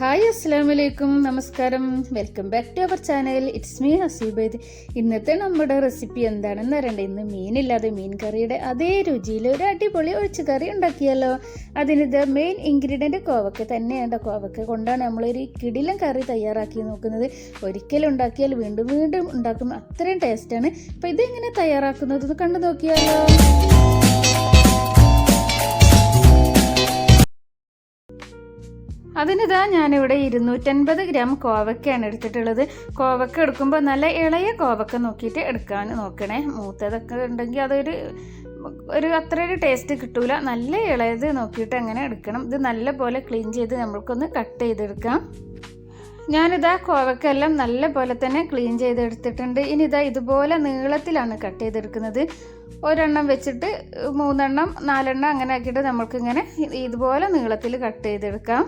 Hi അസ്സലാമലൈക്കും, നമസ്കാരം. Welcome back to our channel. It's me Haseebaid. ഇന്നത്തെ നമ്മുടെ റെസിപ്പി എന്താണെന്ന് അറിയണ്ടേ? ഇന്ന് മീനില്ലാതെ മീൻ കറിയുടെ അതേ രുചിയിൽ ഒരു അടിപൊളി ഒഴിച്ചു കറി ഉണ്ടാക്കിയല്ലോ. അതിനിത് മെയിൻ ഇൻഗ്രീഡിയൻറ്റ് കോവക്ക തന്നെയാണ്. കോവക്ക കൊണ്ടാണ് നമ്മളൊരു കിടിലൻ കറി തയ്യാറാക്കി നോക്കുന്നത്. ഒരിക്കലും ഉണ്ടാക്കിയാൽ വീണ്ടും വീണ്ടും ഉണ്ടാക്കും, അത്രയും ടേസ്റ്റാണ്. അപ്പോൾ ഇതെങ്ങനെ തയ്യാറാക്കുന്നത് കണ്ടു നോക്കിയാലോ. അതിനിതാ ഞാനിവിടെ 250 ഗ്രാം കോവക്കയാണ് എടുത്തിട്ടുള്ളത്. കോവക്ക എടുക്കുമ്പോൾ നല്ല ഇളയ കോവക്ക നോക്കിയിട്ട് എടുക്കാൻ നോക്കണേ. മൂത്തതൊക്കെ ഉണ്ടെങ്കിൽ അതൊരു അത്ര ഒരു ടേസ്റ്റ് കിട്ടൂല. നല്ല ഇളയത് നോക്കിയിട്ട് അങ്ങനെ എടുക്കണം. ഇത് നല്ല പോലെ ക്ലീൻ ചെയ്ത് നമ്മൾക്കൊന്ന് കട്ട് ചെയ്തെടുക്കാം. ഞാനിതാ കോവക്കെല്ലാം നല്ല പോലെ തന്നെ ക്ലീൻ ചെയ്തെടുത്തിട്ടുണ്ട്. ഇനി ഇതുപോലെ നീളത്തിലാണ് കട്ട് ചെയ്തെടുക്കുന്നത്. ഒരെണ്ണം വെച്ചിട്ട് 3 എണ്ണം 4 എണ്ണം അങ്ങനെ ആക്കിയിട്ട് നമ്മൾക്കിങ്ങനെ ഇതുപോലെ നീളത്തിൽ കട്ട് ചെയ്തെടുക്കാം.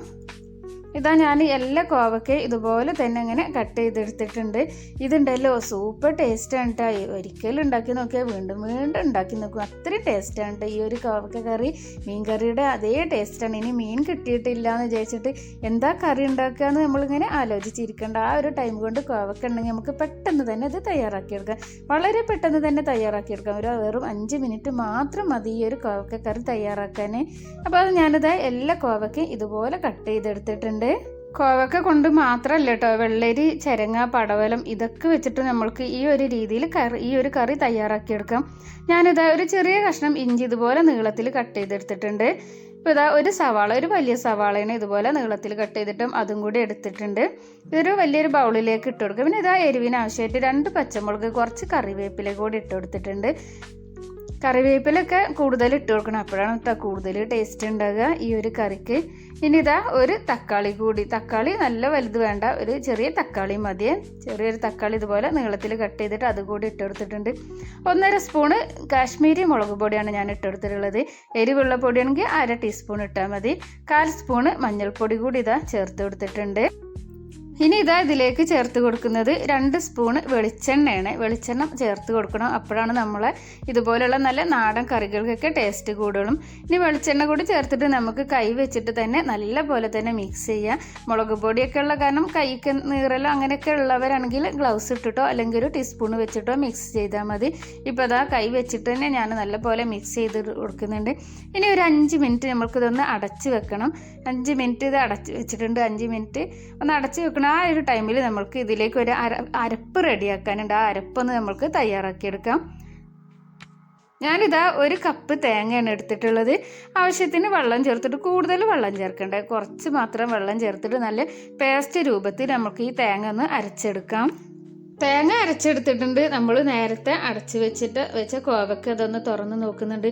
ഞാൻ എല്ലാ കോവക്കയും ഇതുപോലെ തന്നെ അങ്ങനെ കട്ട് ചെയ്തെടുത്തിട്ടുണ്ട്. ഇതുണ്ടല്ലോ സൂപ്പർ ടേസ്റ്റാണ് കേട്ടോ. ഒരിക്കലും ഉണ്ടാക്കി നോക്കിയാൽ വീണ്ടും വീണ്ടും ഉണ്ടാക്കി നോക്കും, അത്രയും ടേസ്റ്റാണ് കേട്ടോ ഈ ഒരു കോവക്ക കറി. മീൻ കറിയുടെ അതേ ടേസ്റ്റാണ്. ഇനി മീൻ കിട്ടിയിട്ടില്ല എന്ന് വിചാരിച്ചിട്ട് എന്താ കറി ഉണ്ടാക്കുക എന്ന് നമ്മളിങ്ങനെ ആലോചിച്ചിരിക്കേണ്ട. ആ ഒരു ടൈം കൊണ്ട് കോവക്ക ഉണ്ടെങ്കിൽ നമുക്ക് പെട്ടെന്ന് തന്നെ ഇത് തയ്യാറാക്കിയെടുക്കാം. വളരെ പെട്ടെന്ന് തന്നെ തയ്യാറാക്കിയെടുക്കാം. വെറും 5 മിനിറ്റ് മാത്രം മതി ഈ ഒരു കോവക്ക കറി തയ്യാറാക്കാൻ. അപ്പോൾ അത് ഞാനിത് എല്ലാ കോവക്കയും ഇതുപോലെ കട്ട് ചെയ്തെടുത്തിട്ടുണ്ട്. കോവക്ക കൊണ്ട് മാത്രമല്ല കേട്ടോ, വെള്ളരി, ചരങ്ങ, പടവലം ഇതൊക്കെ വെച്ചിട്ട് നമ്മൾക്ക് ഈ ഒരു രീതിയിൽ ഈ ഒരു കറി തയ്യാറാക്കിയെടുക്കാം. ഞാനിതാ ഒരു ചെറിയ കഷ്ണം ഇഞ്ചി ഇതുപോലെ നീളത്തിൽ കട്ട് ചെയ്തെടുത്തിട്ടുണ്ട്. ഇപ്പോൾ ഒരു സവാള, ഒരു വലിയ സവാളയാണ് ഇതുപോലെ നീളത്തിൽ കട്ട് ചെയ്തിട്ടും അതും കൂടി എടുത്തിട്ടുണ്ട്. ഇതൊരു വലിയൊരു ബൗളിലേക്ക് ഇട്ട് കൊടുക്കുക. പിന്നെ എരിവിന് ആവശ്യമായിട്ട് 2 പച്ചമുളക്, കുറച്ച് കറിവേപ്പില കൂടി ഇട്ട് കൊടുത്തിട്ടുണ്ട്. കറിവേപ്പിലൊക്കെ കൂടുതൽ ഇട്ട് കൊടുക്കണം, അപ്പോഴാണ് കൂടുതൽ ടേസ്റ്റ് ഉണ്ടാകുക ഈ ഒരു കറിക്ക്. ഇനി ഒരു തക്കാളി കൂടി, തക്കാളി നല്ല വലുത് വേണ്ട, ഒരു ചെറിയ തക്കാളി മതിയെ. ചെറിയൊരു തക്കാളി ഇതുപോലെ നീളത്തിൽ കട്ട് ചെയ്തിട്ട് അതുകൂടി ഇട്ട് കൊടുത്തിട്ടുണ്ട്. 1.5 സ്പൂണ് കാശ്മീരി മുളക് പൊടിയാണ് ഞാൻ ഇട്ട് കൊടുത്തിട്ടുള്ളത്. എരിവുള്ള പൊടിയാണെങ്കിൽ 1/2 ടീസ്പൂൺ ഇട്ടാൽ മതി. 1/4 സ്പൂണ് മഞ്ഞൾപ്പൊടി കൂടി ചേർത്ത് കൊടുത്തിട്ടുണ്ട്. ഇനി ഇതിലേക്ക് ചേർത്ത് കൊടുക്കുന്നത് 2 സ്പൂണ് വെളിച്ചെണ്ണയാണ്. വെളിച്ചെണ്ണ ചേർത്ത് കൊടുക്കണം, അപ്പോഴാണ് നമ്മളെ ഇതുപോലെയുള്ള നല്ല നാടൻ കറികൾക്കൊക്കെ ടേസ്റ്റ് കൂടുള്ളൂ. ഇനി വെളിച്ചെണ്ണ കൂടി ചേർത്തിട്ട് നമുക്ക് കൈ വെച്ചിട്ട് തന്നെ നല്ല പോലെ തന്നെ മിക്സ് ചെയ്യാം. മുളക് പൊടിയൊക്കെ ഉള്ള കാരണം കൈക്ക് നീറലോ അങ്ങനെയൊക്കെ ഉള്ളവരാണെങ്കിൽ ഗ്ലൗസ് ഇട്ടിട്ടോ അല്ലെങ്കിൽ ഒരു ടീസ്പൂണ് വെച്ചിട്ടോ മിക്സ് ചെയ്താൽ മതി. ഇപ്പോൾ കൈ വെച്ചിട്ട് തന്നെ ഞാൻ നല്ല പോലെ മിക്സ് ചെയ്ത് കൊടുക്കുന്നുണ്ട്. ഇനി ഒരു 5 മിനിറ്റ് നമ്മൾക്കിതൊന്ന് അടച്ച് വെക്കണം. 5 മിനിറ്റ് ഇത് അടച്ച് വെച്ചിട്ടുണ്ട്. 5 മിനിറ്റ് ഒന്ന് അടച്ച് വെക്കണം. ആ ഒരു ടൈമിൽ നമ്മൾക്ക് ഇതിലേക്ക് ഒരു അരപ്പ് റെഡിയാക്കാനുണ്ട്. ആ അരപ്പൊന്ന് നമ്മൾക്ക് തയ്യാറാക്കിയെടുക്കാം. ഞാനിതാ 1 കപ്പ് തേങ്ങയാണ് എടുത്തിട്ടുള്ളത്. ആവശ്യത്തിന് വെള്ളം ചേർത്തിട്ട്, കൂടുതൽ വെള്ളം ചേർക്കണ്ടേ, കുറച്ച് മാത്രം വെള്ളം ചേർത്തിട്ട് നല്ല പേസ്റ്റ് രൂപത്തിൽ നമുക്ക് ഈ തേങ്ങ ഒന്ന് അരച്ചെടുക്കാം. തേങ്ങ അരച്ചെടുത്തിട്ടുണ്ട്. നമ്മൾ നേരത്തെ അടച്ച് വെച്ച കോവക്ക അതൊന്ന് തുറന്ന് നോക്കുന്നുണ്ട്.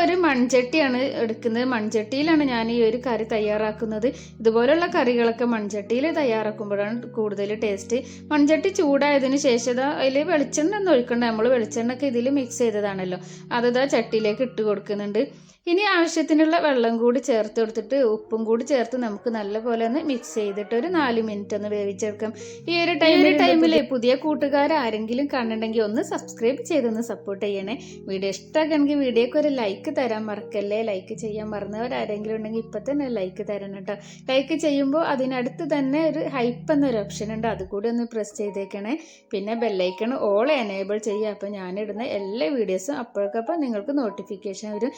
ഒരു മൺചട്ടിയാണ് എടുക്കുന്നത്. മൺചട്ടിയിലാണ് ഞാൻ ഈ ഒരു കറി തയ്യാറാക്കുന്നത്. ഇതുപോലുള്ള കറികളൊക്കെ മൺചട്ടിയിൽ തയ്യാറാക്കുമ്പോഴാണ് കൂടുതൽ ടേസ്റ്റ്. മൺചട്ടി ചൂടായതിന് ശേഷം അതിൽ വെളിച്ചെണ്ണ ഒന്നും ഒഴിക്കണ്ട. നമ്മൾ വെളിച്ചെണ്ണയൊക്കെ ഇതിൽ മിക്സ് ചെയ്തതാണല്ലോ, അത് ചട്ടിയിലേക്ക് ഇട്ട് കൊടുക്കുന്നുണ്ട്. ഇനി ആവശ്യത്തിനുള്ള വെള്ളം കൂടി ചേർത്ത് കൊടുത്തിട്ട് ഉപ്പും കൂടി ചേർത്ത് നമുക്ക് നല്ലപോലെ ഒന്ന് മിക്സ് ചെയ്തിട്ട് ഒരു 4 മിനിറ്റ് ഒന്ന് വേവിച്ചെടുക്കാം. ഈ ഒരു ടൈമിൽ പുതിയ കൂട്ടുകാർ ആരെങ്കിലും കാണുന്നുണ്ടെങ്കിൽ ഒന്ന് സബ്സ്ക്രൈബ് ചെയ്തൊന്ന് സപ്പോർട്ട് ചെയ്യണേ. വീഡിയോ ഇഷ്ടമാണെങ്കിൽ വീഡിയോക്ക് ഒരു ലൈക്ക് തരാൻ മറക്കല്ലേ. ലൈക്ക് ചെയ്യാൻ മറന്നവരാരെങ്കിലും ഉണ്ടെങ്കിൽ ഇപ്പം തന്നെ ലൈക്ക് തരണം കേട്ടോ. ലൈക്ക് ചെയ്യുമ്പോൾ അതിനടുത്ത് തന്നെ ഒരു ഹൈപ്പ് എന്നൊരു ഓപ്ഷൻ ഉണ്ട്, അതുകൂടി ഒന്ന് പ്രസ് ചെയ്തേക്കണേ. പിന്നെ ബെല്ലൈക്കൺ ഓൾ എനേബിൾ ചെയ്യുക. അപ്പോൾ ഞാനിടുന്ന എല്ലാ വീഡിയോസും അപ്പോഴേക്കപ്പം നിങ്ങൾക്ക് നോട്ടിഫിക്കേഷൻ വരും.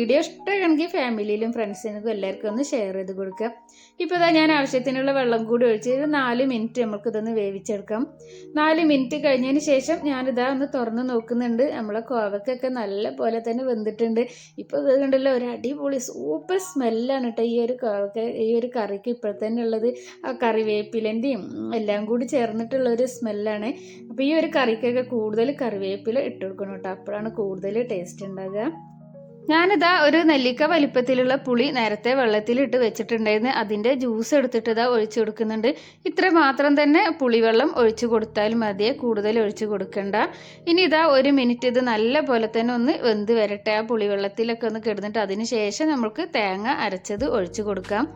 വീഡിയോ ഇഷ്ടമാണെങ്കിൽ ഫാമിലിയിലും ഫ്രണ്ട്സിനും എല്ലാവർക്കും ഒന്ന് ഷെയർ ചെയ്ത് കൊടുക്കുക. ഇപ്പോൾ ഞാൻ ആവശ്യത്തിനുള്ള വെള്ളം കൂടി ഒഴിച്ച് 4 മിനിറ്റ് നമുക്കിതൊന്ന് വേവിച്ചെടുക്കാം. 4 മിനിറ്റ് കഴിഞ്ഞതിന് ശേഷം ഞാനിതാ ഒന്ന് തുറന്ന് നോക്കുന്നുണ്ട്. നമ്മളെ കോവക്കൊക്കെ നല്ല പോലെ തന്നെ വെന്തിട്ടുണ്ട്. ഇപ്പോൾ ഇത് കണ്ടല്ലോ, ഒരു അടിപൊളി സൂപ്പർ സ്മെല്ലാണ് കേട്ടോ ഈ ഒരു കോവക്ക, ഈ ഒരു കറിക്ക് ഇപ്പോൾ തന്നെ ഉള്ളത്. ആ കറിവേപ്പിലൻ്റെയും എല്ലാം കൂടി ചേർന്നിട്ടുള്ളൊരു സ്മെല്ലാണ്. അപ്പോൾ ഈ ഒരു കറിക്കൊക്കെ കൂടുതൽ കറിവേപ്പില ഇട്ട് കൊടുക്കണം കേട്ടോ, അപ്പോഴാണ് കൂടുതൽ ടേസ്റ്റ് ഉണ്ടാകുക. ഞാനിതാ ഒരു നെല്ലിക്ക വലിപ്പത്തിലുള്ള പുളി നേരത്തെ വെള്ളത്തിലിട്ട് വെച്ചിട്ടുണ്ടായിരുന്നു. അതിൻ്റെ ജ്യൂസ് എടുത്തിട്ട് ഒഴിച്ചു കൊടുക്കുന്നുണ്ട്. ഇത്ര മാത്രം തന്നെ പുളിവെള്ളം ഒഴിച്ചു കൊടുത്താൽ മതിയെ, കൂടുതൽ ഒഴിച്ചു കൊടുക്കണ്ട. ഇനി 1 മിനിറ്റ് ഇത് നല്ല പോലെ തന്നെ ഒന്ന് വെന്ത് വരട്ടെ. ആ പുളിവെള്ളത്തിലൊക്കെ ഒന്ന് കിടന്നിട്ട് അതിന് ശേഷം നമുക്ക് തേങ്ങ അരച്ചത് ഒഴിച്ചു കൊടുക്കാം.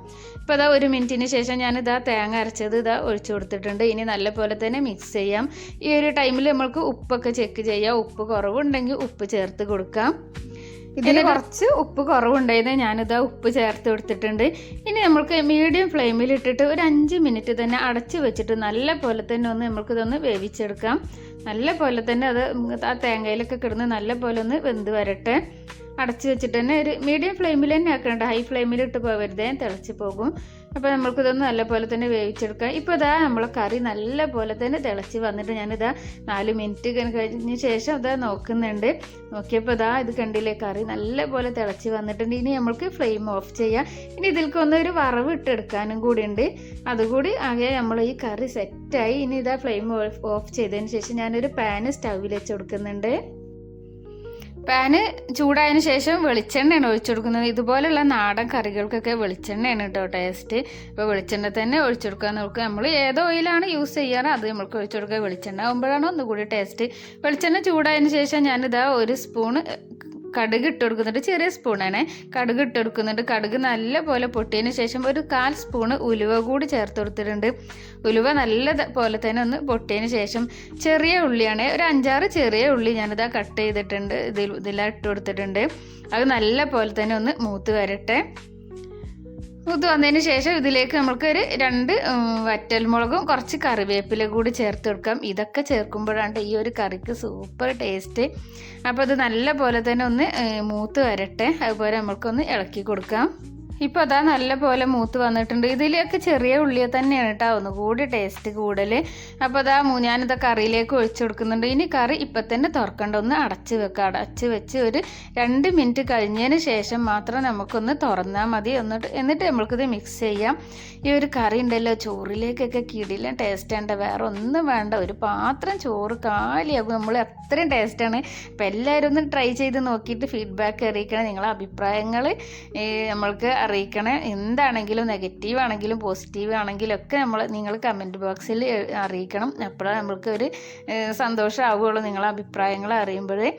ഇപ്പോൾ 1 മിനിറ്റിന് ശേഷം ഞാനിതാ തേങ്ങ അരച്ചത് ഒഴിച്ചു കൊടുത്തിട്ടുണ്ട്. ഇനി നല്ല പോലെ തന്നെ മിക്സ് ചെയ്യാം. ഈ ഒരു ടൈമിൽ നമ്മൾക്ക് ഉപ്പൊക്കെ ചെക്ക് ചെയ്യാം. ഉപ്പ് കുറവുണ്ടെങ്കിൽ ഉപ്പ് ചേർത്ത് കൊടുക്കാം. ഇതിൽ കുറച്ച് ഉപ്പ് കുറവുണ്ടായിരുന്നു, ഞാനിതാ ഉപ്പ് ചേർത്ത് കൊടുത്തിട്ടുണ്ട്. ഇനി നമ്മൾക്ക് മീഡിയം ഫ്ലെയിമിൽ ഇട്ടിട്ട് ഒരു 5 മിനിറ്റ് തന്നെ അടച്ച് വെച്ചിട്ട് നല്ല പോലെ തന്നെ ഒന്ന് നമ്മൾക്കിതൊന്ന് വേവിച്ചെടുക്കാം. നല്ല പോലെ തന്നെ അത് ആ തേങ്ങയിലൊക്കെ കിടന്ന് നല്ല പോലെ ഒന്ന് വെന്ത് വരട്ടെ. അടച്ച് വെച്ചിട്ട് തന്നെ ഒരു മീഡിയം ഫ്ലെയിമിൽ തന്നെ ആക്കണ്ട, ഹൈ ഫ്ലെയിമിൽ ഇട്ട് പോകരുതേ, തിളച്ച് പോകും. അപ്പോൾ നമ്മൾക്കിതൊന്ന് നല്ല പോലെ തന്നെ വേവിച്ചെടുക്കാം. ഇപ്പോൾ ഇതാ നമ്മളെ കറി നല്ല പോലെ തന്നെ തിളച്ച് വന്നിട്ട് ഞാനിതാ 4 മിനിറ്റ് കഴിഞ്ഞ ശേഷം ഇതാ നോക്കുന്നുണ്ട്. നോക്കിയപ്പോൾ ഇതാ ഇത് കണ്ടില്ലേ, കറി നല്ല പോലെ തിളച്ച് വന്നിട്ടുണ്ട്. ഇനി നമ്മൾക്ക് ഫ്ലെയിം ഓഫ് ചെയ്യാം. ഇനി ഇതിൽക്കൊന്ന് ഒരു വറവ് ഇട്ടെടുക്കാനും കൂടി ഉണ്ട്, അതുകൂടി ആകെ നമ്മൾ ഈ കറി സെറ്റായി. ഇനി ഇതാ ഫ്ലെയിം ഓഫ് ചെയ്തതിന് ശേഷം ഞാനൊരു പാന് സ്റ്റൗവിൽ വെച്ച് കൊടുക്കുന്നുണ്ട്. പാന് ചൂടായതിന് ശേഷം വെളിച്ചെണ്ണയാണ് ഒഴിച്ചു കൊടുക്കുന്നത്. ഇതുപോലെയുള്ള നാടൻ കറികൾക്കൊക്കെ വെളിച്ചെണ്ണയാണ് കേട്ടോ ടേസ്റ്റ്. അപ്പോൾ വെളിച്ചെണ്ണ തന്നെ ഒഴിച്ചു കൊടുക്കാൻ നോക്കുക. നമ്മൾ ഏത് ഓയിലാണ് യൂസ് ചെയ്യാറ് അത് നമ്മൾക്ക് ഒഴിച്ചു കൊടുക്കുക. വെളിച്ചെണ്ണ ആകുമ്പോഴാണ് ഒന്നുകൂടി ടേസ്റ്റ്. വെളിച്ചെണ്ണ ചൂടായതിന് ശേഷം ഞാനിതാ ഒരു സ്പൂണ് കടുക് ഇട്ട് കൊടുക്കുന്നുണ്ട്, ചെറിയ സ്പൂണാണ്. കടുക് ഇട്ട് കൊടുക്കുന്നുണ്ട്. കടുക് നല്ല പോലെ പൊട്ടിയതിന് ശേഷം ഒരു 1/4 സ്പൂണ് ഉലുവ കൂടി ചേർത്ത് കൊടുത്തിട്ടുണ്ട്. ഉലുവ നല്ല പോലെ തന്നെ ഒന്ന് പൊട്ടിയതിന് ശേഷം ചെറിയ ഉള്ളിയാണ്, ഒരു 5-6 ചെറിയ ഉള്ളി ഞാനിതാ കട്ട് ചെയ്തിട്ടുണ്ട്, ഇതിലാണ് ഇട്ട് കൊടുത്തിട്ടുണ്ട്. അത് നല്ല പോലെ തന്നെ ഒന്ന് മൂത്ത് വരട്ടെ. മൂത്ത് വന്നതിന് ശേഷം ഇതിലേക്ക് നമുക്കൊരു 2 വറ്റൽമുളകും കുറച്ച് കറിവേപ്പില കൂടി ചേർത്ത് കൊടുക്കാം. ഇതൊക്കെ ചേർക്കുമ്പോഴാണ് ഈ ഒരു കറിക്ക് സൂപ്പർ ടേസ്റ്റ്. അപ്പോൾ ഇത് നല്ല പോലെ തന്നെ ഒന്ന് മൂത്ത് വരട്ടെ. അതുപോലെ നമുക്കൊന്ന് ഇളക്കി കൊടുക്കാം. ഇപ്പോൾ അതാ നല്ല പോലെ മൂത്ത് വന്നിട്ടുണ്ട്. ഇതിലേക്ക് ചെറിയ ഉള്ളിയെ തന്നെയാണ് കേട്ടോ ഒന്നുകൂടി ടേസ്റ്റ് കൂടുതൽ. അപ്പോൾ അതാ ഞാനിതാ കറിയിലേക്ക് ഒഴിച്ചു കൊടുക്കുന്നുണ്ട്. ഇനി കറി ഇപ്പം തന്നെ തുറക്കണ്ട, ഒന്ന് അടച്ച് വെക്കുക. അടച്ച് വെച്ച് ഒരു 2 മിനിറ്റ് കഴിഞ്ഞതിന് ശേഷം മാത്രം നമുക്കൊന്ന് തുറന്നാൽ മതി. എന്നിട്ട് നമ്മൾക്കിത് മിക്സ് ചെയ്യാം. ഈ ഒരു കറി ഉണ്ടല്ലോ ചോറിലേക്കൊക്കെ കിടിലൻ ടേസ്റ്റ് ഉണ്ട്, വേറെ ഒന്നും വേണ്ട. ഒരു പാത്രം ചോറ് കാലിയാകും, നമ്മൾ അത്രയും ടേസ്റ്റാണ്. അപ്പോൾ എല്ലാവരും ഒന്ന് ട്രൈ ചെയ്ത് നോക്കിയിട്ട് ഫീഡ്ബാക്ക് അറിയിക്കണം, നിങ്ങളെ അഭിപ്രായങ്ങൾ നമ്മൾക്ക് അറിയിക്കണേ. എന്താണെങ്കിലും നെഗറ്റീവ് ആണെങ്കിലും പോസിറ്റീവ് ആണെങ്കിലും ഒക്കെ നിങ്ങൾ കമൻറ്റ് ബോക്സിൽ അറിയിക്കണം. അപ്പോഴാണ് നമ്മൾക്ക് ഒരു സന്തോഷമാവുകയുള്ളൂ നിങ്ങളെ അഭിപ്രായങ്ങൾ അറിയുമ്പോഴേ.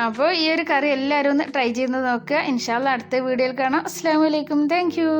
അപ്പോൾ ഈ ഒരു കറി എല്ലാവരും ഒന്ന് ട്രൈ ചെയ്ത് നോക്കുക. ഇൻഷാ അല്ലാഹ് അടുത്ത വീഡിയോയിൽ കാണാം. അസ്സലാമു അലൈക്കും. Thank you.